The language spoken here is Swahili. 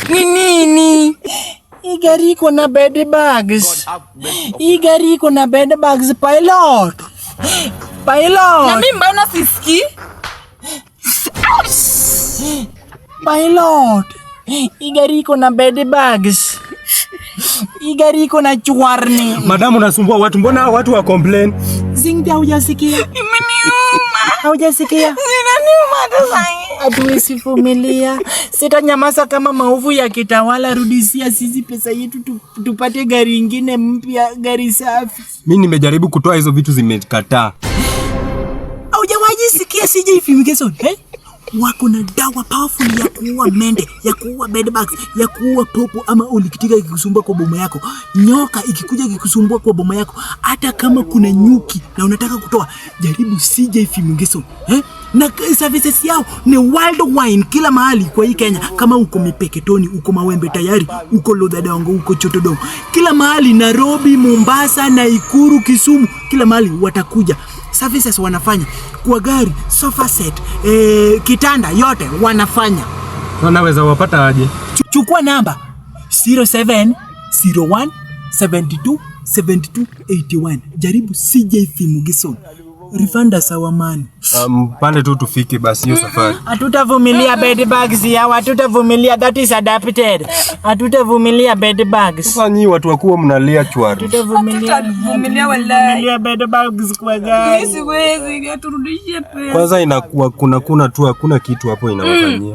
Nini? Hii gari iko na bed bugs. Hii gari iko na bed bugs, pilot. Na mimi mbona sisikii? Pilot. Hii gari iko na bed bugs. Hii gari iko na chwarni. Madamu unasumbua watu, mbona watu wa complain? Zingia hujasikia? Imeniuma. Haujasikia? Zinaniuma hata sasa. Hatuwezi vumilia. Sitanyamaza kama maovu ya kitawala. Rudishia sisi pesa yetu tupate gari ingine mpya, gari safi. Mimi nimejaribu kutoa hizo vitu zimekataa. Haujawahi sikia CJ Fumigation, eh? Wako na dawa powerful ya kuua mende, ya kuua bedbugs, ya kuua popo ama ulikitika ikikusumbua kwa boma yako. Nyoka ikikuja ikikusumbua kwa boma yako. Hata kama kuna nyuki na unataka kutoa, jaribu CJ Fumigation, eh? Na services yao ni worldwide kila mahali kwa hii Kenya. Kama uko Mipeketoni, uko Mawembe Tayari, uko Lodadongo, uko Chotodongo, kila mahali, Nairobi, Mombasa, Nakuru, Kisumu, kila mahali watakuja. Services wanafanya kwa gari, sofa set, kitanda, yote wanafanya. Wanaweza wapata aje? Chukua namba 0701 72 72 81. Jaribu CJ Fumigation. Refund us our money. Pande tu tufike basi hiyo safari. Hatutavumilia bed bugs ya, hatutavumilia, that is adapted. Hatutavumilia bed bugs. Sasa nyinyi watu wakubwa mnalia chwari. Hatutavumilia wallahi. Bed bugs kwa gari. Siwezi, aturudishie pesa. Kwanza inakuwa kuna tu hakuna kitu hapo inawafanyia.